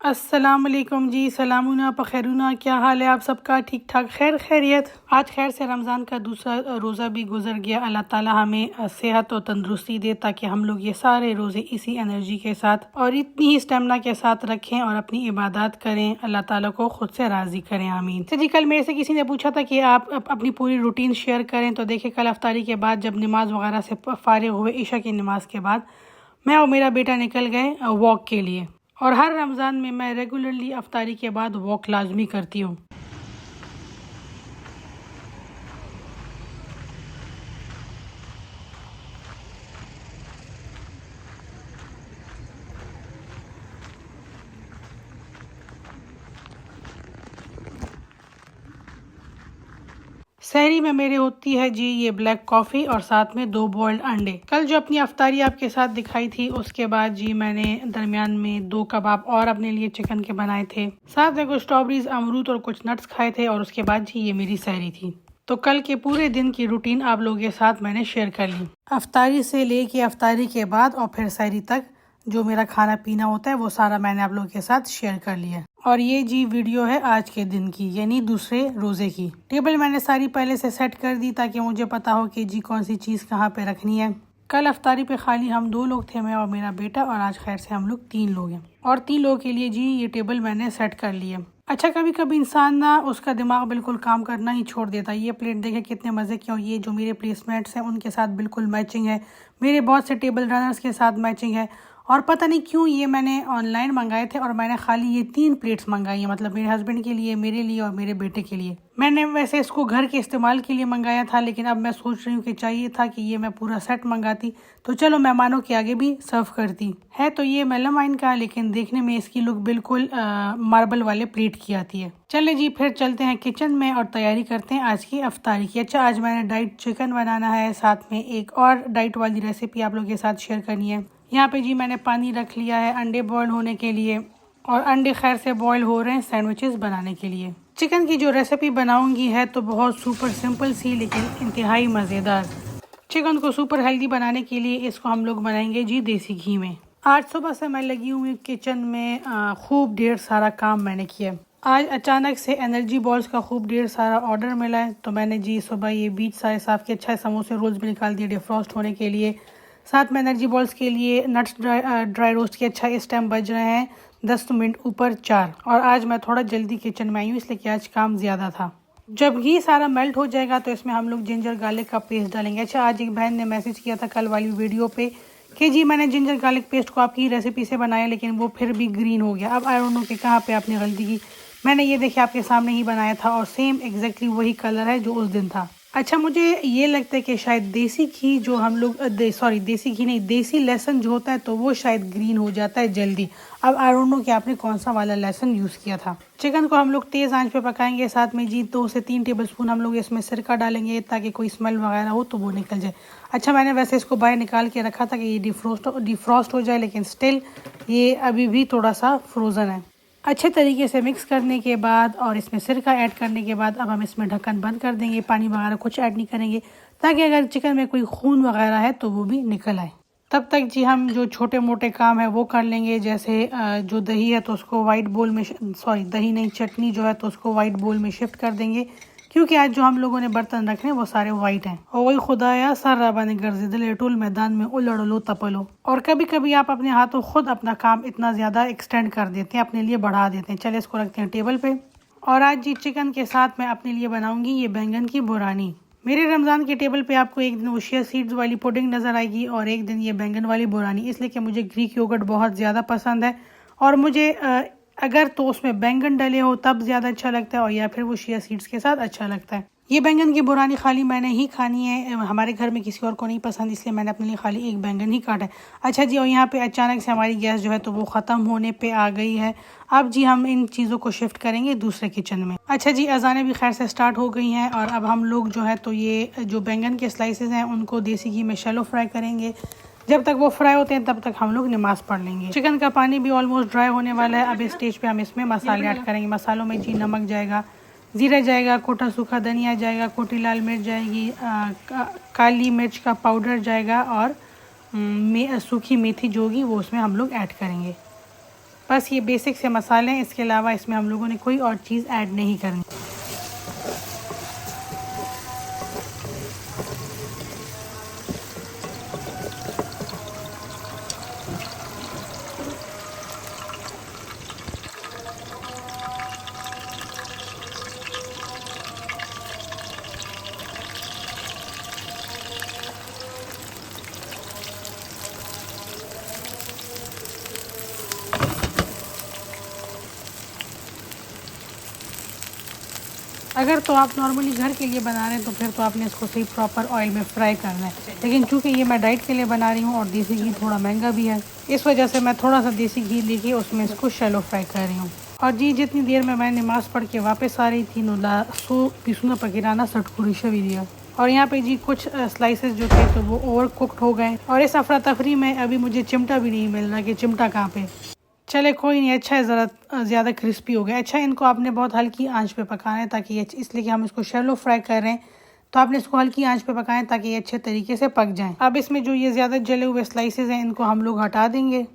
अस्सलाम वालेकुम जी। सलामुना पखैरुना, क्या हाल है आप सबका? ठीक ठाक, खैर खैरियत। आज खैर से रमज़ान का दूसरा रोज़ा भी गुजर गया। अल्लाह ताला हमें सेहत और तंदुरुस्ती दे ताकि हम लोग ये सारे रोज़े इसी एनर्जी के साथ और इतनी ही स्टेमिना के साथ रखें और अपनी इबादत करें, अल्लाह ताला को खुद से राज़ी करें, आमीन। तो जी कल मेरे से किसी ने पूछा था कि आप अपनी पूरी रूटीन शेयर करें, तो देखिए कल अफ्तारी के बाद जब नमाज वगैरह से फारिग हुए, ईशा की नमाज के बाद मैं और मेरा बेटा निकल गए वॉक के लिए। और हर रमज़ान में मैं रेगुलरली अफ्तारी के बाद वॉक लाजमी करती हूँ। सहरी में मेरे होती है जी ये ब्लैक कॉफ़ी और साथ में 2 बॉइल्ड अंडे। कल जो अपनी अफ्तारी आपके साथ दिखाई थी उसके बाद जी मैंने दरमियान में 2 कबाब और अपने लिए चिकन के बनाए थे, साथ में कुछ स्ट्रॉबेरीज, अमरूद और कुछ नट्स खाए थे और उसके बाद जी ये मेरी सहरी थी। तो कल के पूरे दिन की रूटीन आप लोगों के साथ मैंने शेयर कर ली, अफ्तारी से लेके अफ्तारी के बाद और फिर सहरी तक जो मेरा खाना पीना होता है वो सारा मैंने आप लोगों के साथ शेयर कर लिया। और ये जी वीडियो है आज के दिन की, यानी दूसरे रोजे की। टेबल मैंने सारी पहले से सेट कर दी ताकि मुझे पता हो कि जी कौन सी चीज़ कहाँ पे रखनी है। कल अफ्तारी पे खाली हम 2 लोग थे, मैं और मेरा बेटा, और आज खैर से हम लोग 3 लोग हैं और 3 लोगों के लिए जी ये टेबल मैंने सेट कर लिया। अच्छा, कभी कभी इंसान ना उसका दिमाग बिल्कुल काम करना ही छोड़ देता है। ये प्लेट देखे कितने मज़े की, और ये जो मेरे प्लेसमेंट्स हैं उनके साथ बिल्कुल मैचिंग है, मेरे बहुत से टेबल रनर्स के साथ मैचिंग है। और पता नहीं क्यों ये मैंने ऑनलाइन मंगाए थे और मैंने खाली ये 3 प्लेट्स मंगाई हैं, मतलब मेरे हस्बैंड के लिए, मेरे लिए और मेरे बेटे के लिए। मैंने वैसे इसको घर के इस्तेमाल के लिए मंगाया था, लेकिन अब मैं सोच रही हूँ कि चाहिए था कि ये मैं पूरा सेट मंगाती तो चलो मेहमानों के आगे भी सर्व करती। है तो ये मेलामाइन का, लेकिन देखने में इसकी लुक बिल्कुल मार्बल वाले प्लेट की आती है। चले जी फिर चलते हैं किचन में और तैयारी करते हैं आज की अफ्तारी की। अच्छा, आज मैंने डाइट चिकन बनाना है, साथ में एक और डाइट वाली रेसिपी आप लोगों के साथ शेयर करनी है। यहाँ पे जी मैंने पानी रख लिया है अंडे बॉयल होने के लिए, और अंडे खैर से बॉयल हो रहे हैं सैंडविचेस बनाने के लिए। चिकन की जो रेसिपी बनाऊंगी है तो बहुत सुपर सिंपल सी लेकिन इंतहाई मज़ेदार। चिकन को सुपर हेल्दी बनाने के लिए इसको हम लोग बनाएंगे जी देसी घी में। आज सुबह से मैं लगी हुई किचन में, खूब ढेर सारा काम मैंने किया। आज अचानक से एनर्जी बॉल्स का खूब ढेर सारा ऑर्डर मिला है, तो मैंने जी सुबह ये बीच सारे साफ के 6 समोसे रोल्स भी निकाल दिए डिफ्रॉस्ट होने के लिए। साथ में एनर्जी बॉल्स के लिए नट्स ड्राई रोस्ट के अच्छा इस टाइम बज रहे हैं 10 मिनट ऊपर 4। और आज मैं थोड़ा जल्दी किचन में आई हूँ इसलिए कि आज काम ज़्यादा था। जब घी सारा मेल्ट हो जाएगा तो इसमें हम लोग जिंजर गार्लिक का पेस्ट डालेंगे। अच्छा, आज एक बहन ने मैसेज किया था कल वाली वीडियो पे कि जी मैंने जिंजर गार्लिक पेस्ट को आपकी रेसिपी से बनाया लेकिन वो फिर भी ग्रीन हो गया। अब आई डोंट नो कि कहाँ पे आपने गलती की। मैंने ये देखिए आपके सामने ही बनाया था और सेम एग्जैक्टली वही कलर है जो उस दिन था। अच्छा, मुझे ये लगता है कि शायद देसी घी जो हम लोग सॉरी देसी घी नहीं, देसी लहसुन जो होता है तो वो शायद ग्रीन हो जाता है जल्दी। अब आई डोंट नो कि आपने कौन सा वाला लहसुन यूज़ किया था। चिकन को हम लोग तेज़ आंच पे पकाएंगे, साथ में जी 2 से 3 टेबलस्पून हम लोग इसमें सिरका डालेंगे ताकि कोई स्मेल वगैरह हो तो वो निकल जाए। अच्छा, मैंने वैसे इसको बाहर निकाल के रखा था कि ये डिफ्रॉस्ट हो जाए, लेकिन स्टिल ये अभी भी थोड़ा सा फ्रोज़न है। अच्छे तरीके से मिक्स करने के बाद और इसमें सिरका ऐड करने के बाद अब हम इसमें ढक्कन बंद कर देंगे। पानी वगैरह कुछ ऐड नहीं करेंगे ताकि अगर चिकन में कोई खून वगैरह है तो वो भी निकल आए। तब तक जी हम जो छोटे मोटे काम है वो कर लेंगे, जैसे जो दही है तो उसको वाइट बोल में, सॉरी दही नहीं, चटनी जो है तो उसको वाइट बोल में शिफ्ट कर देंगे, क्योंकि आज जो हम लोगों ने बर्तन रखे हैं वो सारे वाइट हैं। और वही खुदाया सर रबाने गर्जिदले टूल मैदान में उलड़ लो तपलो। और कभी कभी आप अपने हाथों खुद अपना काम इतना ज़्यादा एक्सटेंड कर देते हैं, अपने लिए बढ़ा देते हैं। चले इसको रखते हैं टेबल पे। और आज जी चिकन के साथ मैं अपने लिए बनाऊंगी ये बैंगन की बुरानी। मेरे रमज़ान के टेबल पे आपको एक दिन वो चिया सीड्स वाली पुडिंग नज़र आएगी और एक दिन ये बैंगन वाली बुरानी, इसलिए कि मुझे ग्रीक योगर्ट बहुत ज़्यादा पसंद है और मुझे अगर तो उसमें बैंगन डले हो तब ज़्यादा अच्छा लगता है, और या फिर वो चिया सीड्स के साथ अच्छा लगता है। ये बैंगन की बुरानी खाली मैंने ही खानी है, हमारे घर में किसी और को नहीं पसंद, इसलिए मैंने अपने लिए खाली एक बैंगन ही काटा है। अच्छा जी, और यहाँ पे अचानक से हमारी गैस जो है तो वो ख़त्म होने पे आ गई है। अब जी हम इन चीज़ों को शिफ्ट करेंगे दूसरे किचन में। अच्छा जी, अज़ानें भी खैर से स्टार्ट हो गई हैं और अब हम लोग जो है तो ये जो बैंगन के स्लाइसेस हैं उनको देसी घी में शैलो फ्राई करेंगे। जब तक वो फ्राई होते हैं तब तक हम लोग नमाज़ पढ़ लेंगे। चिकन का पानी भी ऑलमोस्ट ड्राई होने वाला है। अब इस स्टेज पे हम इसमें मसाले ऐड करेंगे। मसालों में जी नमक जाएगा, ज़ीरा जाएगा, कोटा सूखा धनिया जाएगा, कोटी लाल मिर्च जाएगी, काली मिर्च का पाउडर जाएगा और सूखी मेथी जो होगी वो उसमें हम लोग ऐड करेंगे। बस ये बेसिक से मसाले हैं, इसके अलावा इसमें हम लोगों ने कोई और चीज़ ऐड नहीं करनी। अगर तो आप नॉर्मली घर के लिए बना रहे हैं तो फिर तो आपने इसको सही प्रॉपर ऑयल में फ्राई करना है, लेकिन चूंकि ये मैं डाइट के लिए बना रही हूँ और देसी घी थोड़ा महंगा भी है, इस वजह से मैं थोड़ा सा देसी घी लेके उसमें इसको शैलो फ्राई कर रही हूँ। और जी जितनी देर में मैं नमाज पढ़ के वापस आ रही थी नुला सो पिसुना पकिराना सटकुरी शवी दिया, और यहाँ पे जी कुछ स्लाइसेस जो थे तो वो ओवर कुक्ड हो गए, और इस अफरा तफरी में अभी मुझे चिमटा भी नहीं मिल रहा कि चिमटा कहाँ पे। चले कोई नहीं, अच्छा है, ज़रा ज़्यादा क्रिस्पी हो गया। अच्छा इनको आपने बहुत हल्की आंच पे पकाना है ताकि ये, इसलिए कि हम इसको शैलो फ्राई कर रहे हैं तो आपने इसको हल्की आंच पे पकाएं ताकि ये अच्छे तरीके से पक जाएं। अब इसमें जो ये ज़्यादा जले हुए स्लाइसेस हैं इनको हम लोग हटा देंगे।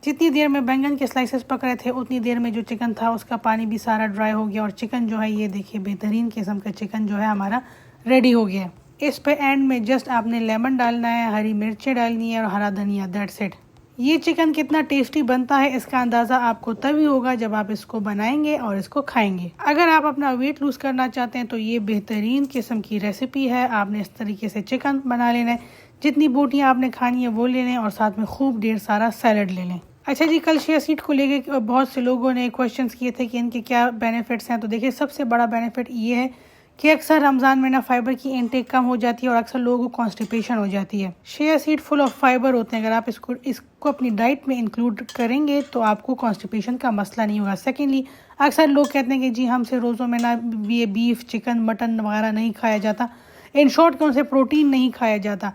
जितनी देर में बैंगन के स्लाइसेस पक रहे थे उतनी देर में जो चिकन था उसका पानी भी सारा ड्राई हो गया, और चिकन जो है ये देखिए बेहतरीन किस्म का चिकन जो है हमारा रेडी हो गया। इस पे एंड में जस्ट आपने लेमन डालना है, हरी मिर्चें डालनी है और हरा धनिया, दैट्स इट। ये चिकन कितना टेस्टी बनता है इसका अंदाज़ा आपको तभी होगा जब आप इसको बनाएंगे और इसको खाएंगे। अगर आप अपना वेट लूज करना चाहते हैं तो ये बेहतरीन किस्म की रेसिपी है। आपने इस तरीके से चिकन बना लेना है, जितनी बोटियाँ आपने खानी है वो ले लें और साथ में खूब ढेर सारा सैलड ले लें। अच्छा जी, कल चिया सीड को लेके बहुत से लोगों ने क्वेश्चंस किए थे कि इनके क्या बेनिफिट्स हैं। तो देखिए सबसे बड़ा बेनिफिट ये है कि अक्सर रमज़ान में ना फाइबर की इनटेक कम हो जाती है और अक्सर लोगों को कॉन्स्टिपेशन हो जाती है। Chia seed full of fibre होते हैं, अगर आप इसको अपनी डाइट में इंक्लूड करेंगे तो आपको कॉन्स्टिपेशन का मसला नहीं होगा। सेकेंडली, अक्सर लोग कहते हैं कि जी हमसे रोज़ों में ना ये बीफ चिकन मटन वगैरह नहीं खाया जाता, इन शॉर्ट कि उनसे प्रोटीन नहीं खाया जाता।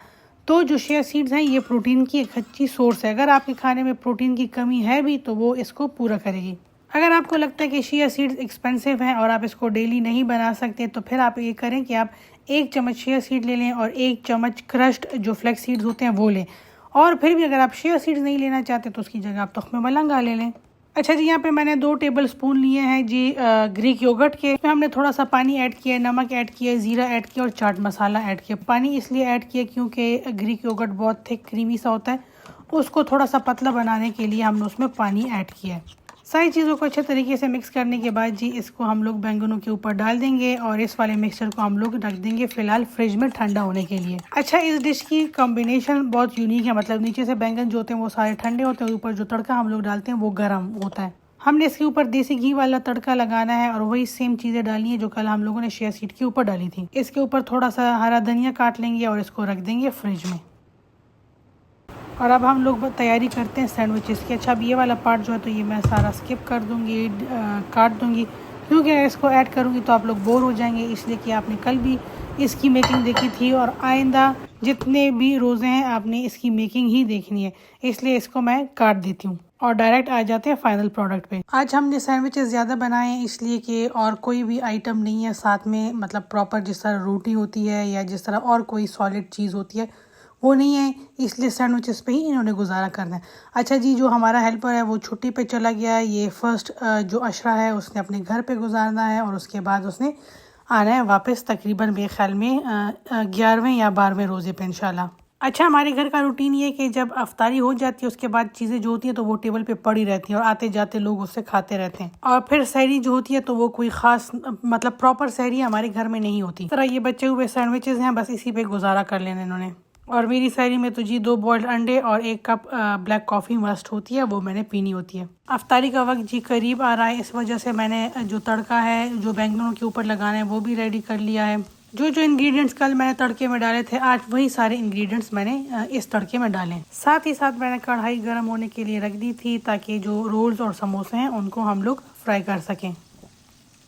तो जो चिया सीड्स हैं ये प्रोटीन की एक अच्छी सोर्स है। अगर आपके खाने में प्रोटीन की कमी है भी तो वो इसको पूरा करेगी। अगर आपको लगता है कि चिया सीड्स एक्सपेंसिव हैं और आप इसको डेली नहीं बना सकते तो फिर आप ये करें कि आप 1 चम्मच चिया सीड ले लें और 1 चम्मच क्रश्ड जो फ्लेक्स सीड्स होते हैं वो लें। और फिर भी अगर आप चिया सीड्स नहीं लेना चाहते तो उसकी जगह आप तुख्मे मलंगा ले लें। अच्छा जी, यहाँ पे मैंने 2 टेबल स्पून लिए हैं जी ग्रीक योगर्ट के। इसमें हमने थोड़ा सा पानी ऐड किया, नमक ऐड किया, ज़ीरा ऐड किया और चाट मसाला ऐड किया। पानी इसलिए ऐड किया क्योंकि ग्रीक योगर्ट बहुत थिक क्रीमी सा होता है, उसको थोड़ा सा पतला बनाने के लिए हमने उसमें पानी ऐड किया है। सारी चीज़ों को अच्छे तरीके से मिक्स करने के बाद जी इसको हम लोग बैंगनों के ऊपर डाल देंगे और इस वाले मिक्सचर को हम लोग रख देंगे फ़िलहाल फ्रिज में ठंडा होने के लिए। अच्छा, इस डिश की कॉम्बिनेशन बहुत यूनिक है, मतलब नीचे से बैंगन जो होते हैं वो सारे ठंडे होते हैं, ऊपर जो तड़का हम लोग डालते हैं वो गर्म होता है। हमने इसके ऊपर देसी घी वाला तड़का लगाना है और वही सेम चीज़ें डालनी है जो कल हम लोगों ने चिया सीड के ऊपर डाली थी। इसके ऊपर थोड़ा सा हरा धनिया काट लेंगे और इसको रख देंगे फ्रिज में। और अब हम लोग तैयारी करते हैं सैंडविचेस की। अच्छा, अब ये वाला पार्ट जो है तो ये मैं सारा स्किप कर दूँगी, काट दूँगी, क्योंकि अगर इसको ऐड करूँगी तो आप लोग बोर हो जाएंगे, इसलिए कि आपने कल भी इसकी मेकिंग देखी थी और आइंदा जितने भी रोज़े हैं आपने इसकी मेकिंग ही देखनी है, इसलिए इसको मैं काट देती हूँ और डायरेक्ट आ जाते हैं फाइनल प्रोडक्ट पे। आज हमने सैंडविचेस ज़्यादा बनाए हैं इसलिए कि और कोई भी आइटम नहीं है साथ में, मतलब प्रॉपर जिस तरह रोटी होती है या जिस तरह और कोई सॉलिड चीज़ होती है वो नहीं है, इसलिए सैंडविचेस पे ही इन्होंने गुजारा करना है। अच्छा जी, जो हमारा हेल्पर है वो छुट्टी पे चला गया है। ये फर्स्ट जो अशरा है उसने अपने घर पे गुजारना है और उसके बाद उसने आना है वापस तकरीबन मेरे ख्याल में 11वें या 12वें रोज़े पे इंशाल्लाह। अच्छा, हमारे घर का रूटीन ये है कि जब अफ्तारी हो जाती है उसके बाद चीज़ें जो होती हैं तो वो टेबल पे पड़ी रहती हैं और आते जाते लोग उससे खाते रहते हैं, और फिर सहरी जो होती है तो वो कोई ख़ास मतलब प्रॉपर सहरी हमारे घर में नहीं होती। तरह ये बचे हुए सैंडविचेस हैं, बस इसी पे गुजारा कर लेना इन्होंने। और मेरी सहरी में तो जी 2 बॉइल्ड अंडे और 1 कप ब्लैक कॉफ़ी मस्ट होती है, वो मैंने पीनी होती है। अफ्तारी का वक्त जी करीब आ रहा है, इस वजह से मैंने जो तड़का है जो बैंगनों के ऊपर लगाना है वो भी रेडी कर लिया है। जो जो इंग्रेडिएंट्स कल मैंने तड़के में डाले थे आज वही सारे इंग्रेडिएंट्स मैंने इस तड़के में डाले। साथ ही साथ मैंने कढ़ाई गर्म होने के लिए रख दी थी ताकि जो रोल्स और समोसे हैं उनको हम लोग फ्राई कर सकें।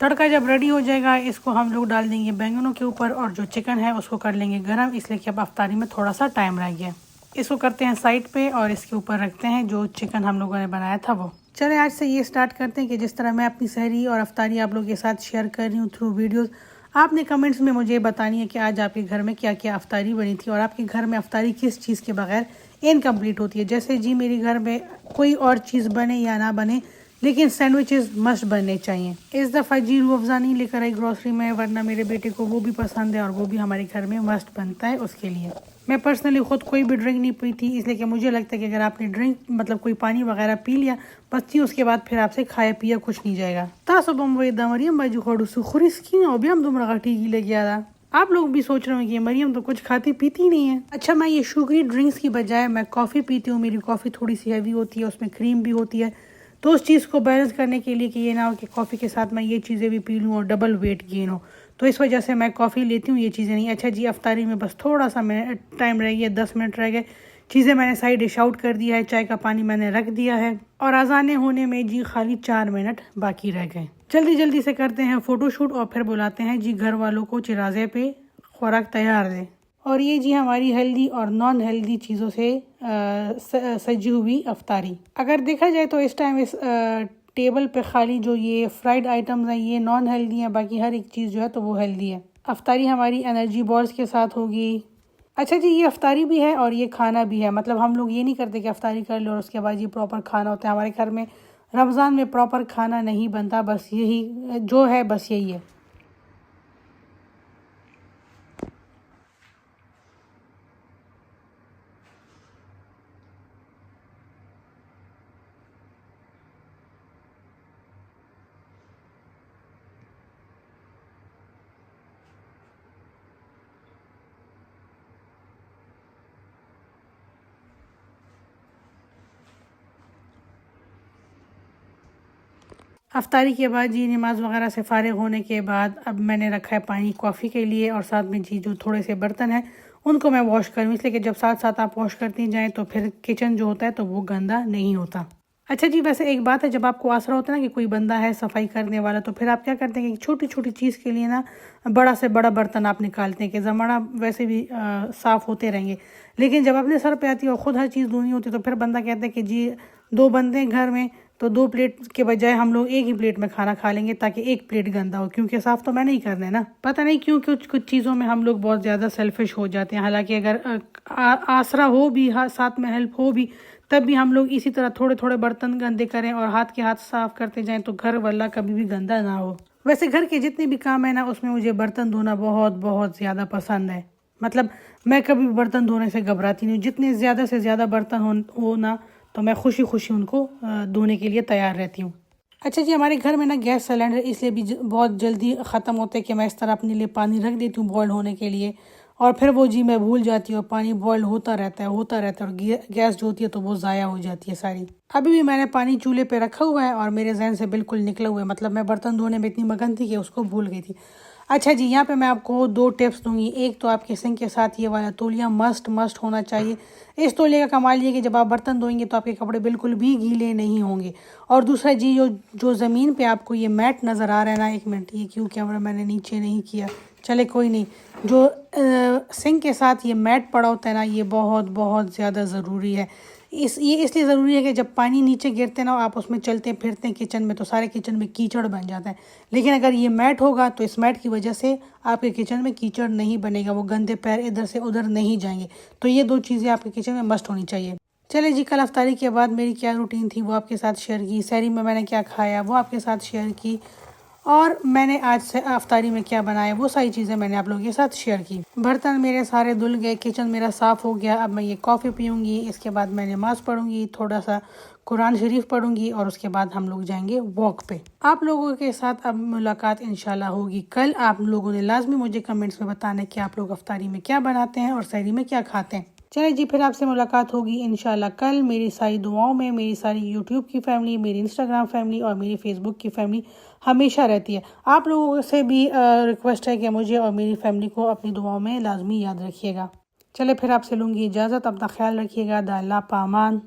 तड़का जब रेडी हो जाएगा इसको हम लोग डाल देंगे बैंगनों के ऊपर और जो चिकन है उसको कर लेंगे गरम, इसलिए कि अब अफ्तारी में थोड़ा सा टाइम रह गया। इसको करते हैं साइड पे और इसके ऊपर रखते हैं जो चिकन हम लोगों ने बनाया था वो। चले आज से ये स्टार्ट करते हैं कि जिस तरह मैं अपनी सहरी और अफ्तारी आप लोगों के साथ शेयर कर रही हूँ थ्रू वीडियोज़, आपने कमेंट्स में मुझे बतानी है कि आज आपके घर में क्या क्या अफ्तारी बनी थी और आपके घर में अफ्तारी किस चीज़ के बगैर इनकम्प्लीट होती है। जैसे जी मेरे घर में कोई और चीज़ बने या ना बने, लेकिन सैंडविचेस मस्ट बनने चाहिए। इस दफ़ा जी रूह अफ़ज़ा नहीं लेकर आई ग्रॉसरी में, वरना मेरे बेटे को वो भी पसंद है और वो भी हमारे घर में मस्ट बनता है उसके लिए। मैं पर्सनली ख़ुद कोई भी ड्रिंक नहीं पी थी, इसलिए कि मुझे लगता है कि अगर आपने ड्रिंक मतलब कोई पानी वगैरह पी लिया बच्ची, उसके बाद फिर आपसे खाया पिया कुछ नहीं जाएगा। तासुबम वो मरियम बाजू खोड़ू खुरी स्किन अभियम तुम ठीक लेके आ रहा। आप लोग भी सोच रहे हो कि मरियम तो कुछ खाती पीती नहीं है। अच्छा, मैं ये शुगरी ड्रिंक्स की बजाय मैं कॉफ़ी पीती हूँ। मेरी कॉफ़ी थोड़ी सी हैवी होती है, उसमें क्रीम भी होती है, तो उस चीज़ को बैलेंस करने के लिए कि ये ना हो कि कॉफ़ी के साथ मैं ये चीज़ें भी पी लूँ और डबल वेट गेन हो, तो इस वजह से मैं कॉफ़ी लेती हूँ, ये चीज़ें नहीं। अच्छा जी, अफ्तारी में बस थोड़ा सा टाइम रह गया, 10 मिनट रह गए। चीज़ें मैंने सारी डिश आउट कर दिया है, चाय का पानी मैंने रख दिया है और अज़ाने होने में जी खाली 4 मिनट बाकी रह गए। जल्दी जल्दी से करते हैं फ़ोटोशूट और फिर बुलाते हैं जी घर वालों को चिराजे पे खुराक तैयार दे। और ये जी हमारी हेल्दी और नॉन हेल्दी चीज़ों से सजी हुई अफ्तारी। अगर देखा जाए तो इस टाइम इस टेबल पे खाली जो ये फ्राइड आइटम्स हैं ये नॉन हेल्दी हैं, बाकी हर एक चीज़ जो है तो वो हेल्दी है। अफ्तारी हमारी एनर्जी बॉल्स के साथ होगी। अच्छा जी, ये अफ्तारी भी है और ये खाना भी है। मतलब हम लोग ये नहीं करते कि अफ्तारी कर लो और उसके बाद ये प्रॉपर खाना होता है। हमारे घर में रमज़ान में प्रॉपर खाना नहीं बनता, बस यही जो है बस यही है। अफ्तारी के बाद जी नमाज़ वगैरह से फ़ारिग होने के बाद अब मैंने रखा है पानी कॉफ़ी के लिए और साथ में जी जो थोड़े से बर्तन हैं उनको मैं वॉश करूँ, इसलिए कि जब साथ साथ आप वॉश करती जाएँ तो फिर किचन जो होता है तो वो गंदा नहीं होता। अच्छा जी, वैसे एक बात है, जब आपको आसरा होता है ना कि कोई बंदा है सफाई करने वाला, तो फिर आप क्या करते हैं कि छोटी छोटी चीज़ के लिए ना बड़ा से बड़ा बर्तन आप निकालते हैं कि ज़माना वैसे भी साफ़ होते रहेंगे, लेकिन जब अपने सर पे आती है और ख़ुद हर चीज़ धोनी होती है तो फिर बंदा कहता है कि जी 2 बंदे हैं घर में, तो 2 प्लेट के बजाय हम लोग एक ही प्लेट में खाना खा लेंगे ताकि एक प्लेट गंदा हो, क्योंकि साफ़ तो मैंने ही करना है ना। पता नहीं क्यों कुछ कुछ चीज़ों में हम लोग बहुत ज़्यादा सेल्फिश हो जाते हैं। हालांकि अगर आसरा हो भी, साथ में हेल्प हो भी, तब भी हम लोग इसी तरह थोड़े थोड़े बर्तन गंदे करें और हाथ के हाथ साफ़ करते जाएं तो घर वाला कभी भी गंदा ना हो। वैसे घर के जितने भी काम है ना उसमें मुझे बर्तन धोना बहुत बहुत ज़्यादा पसंद है। मतलब मैं कभी बर्तन धोने से घबराती नहीं हूँ। जितने ज़्यादा से ज़्यादा बर्तन हो ना तो मैं खुशी खुशी उनको धोने के लिए तैयार रहती हूँ। अच्छा जी, हमारे घर में ना गैस सिलेंडर इसलिए भी बहुत जल्दी ख़त्म होते हैं कि मैं इस तरह अपने लिए पानी रख देती हूँ बॉयल होने के लिए, और फिर वो जी मैं भूल जाती हूँ, पानी बॉयल होता रहता है और गैस जो होती है तो वो ज़ाया हो जाती है सारी। अभी भी मैंने पानी चूल्हे पे रखा हुआ है और मेरे जहन से बिल्कुल निकला हुआ है। मतलब मैं बर्तन धोने में इतनी मगन थी कि उसको भूल गई थी। अच्छा जी, यहाँ पे मैं आपको 2 टिप्स दूंगी। एक तो आपके सिंक के साथ ये वाला तौलिया मस्ट होना चाहिए। इस तौलिया का कमाल ये कि जब आप बर्तन धोएंगे तो आपके कपड़े बिल्कुल भी गीले नहीं होंगे। और दूसरा जी, जो ज़मीन पे आपको ये मैट नज़र आ रहा है ना, 1 मिनट, ये क्यों कैमरा मैंने नीचे नहीं किया, चले कोई नहीं। जो सिंक के साथ ये मैट पड़ा होता है ना, ये बहुत बहुत ज़्यादा ज़रूरी है। ये इसलिए ज़रूरी है कि जब पानी नीचे गिरते ना आप उसमें चलते फिरते हैं किचन में तो सारे किचन में कीचड़ बन जाता है, लेकिन अगर ये मैट होगा तो इस मैट की वजह से आपके किचन में कीचड़ नहीं बनेगा, वो गंदे पैर इधर से उधर नहीं जाएंगे। तो ये 2 चीज़ें आपके किचन में मस्ट होनी चाहिए। चले जी, कल अफ्तारी के बाद मेरी क्या रूटीन थी वो आपके साथ शेयर की, सहरी में मैंने क्या खाया वो आपके साथ शेयर की, और मैंने आज से अफ्तारी में क्या बनाया वो सारी चीज़ें मैंने आप लोगों के साथ शेयर की। बर्तन मेरे सारे धुल गए, किचन मेरा साफ़ हो गया। अब मैं ये कॉफ़ी पीऊँगी, इसके बाद मैं नमाज़ पढ़ूँगी, थोड़ा सा कुरान शरीफ पढ़ूँगी और उसके बाद हम लोग जाएंगे वॉक पे। आप लोगों के साथ अब मुलाकात इंशाल्लाह होगी कल। आप लोगों ने लाजमी मुझे कमेंट्स में बताना है कि आप लोग अफ्तारी में क्या बनाते हैं और सहरी में क्या खाते हैं। चलिए जी, फिर आपसे मुलाकात होगी इंशाल्लाह कल। मेरी सारी दुआओं में मेरी सारी यूट्यूब की फैमिली, मेरी इंस्टाग्राम फैमिली और मेरी फेसबुक की फैमिली हमेशा रहती है। आप लोगों से भी रिक्वेस्ट है कि मुझे और मेरी फैमिली को अपनी दुआओं में लाजमी याद रखिएगा। चले फिर आपसे लूँगी इजाज़त, अपना ख्याल रखिएगा। अल्लाह पामान।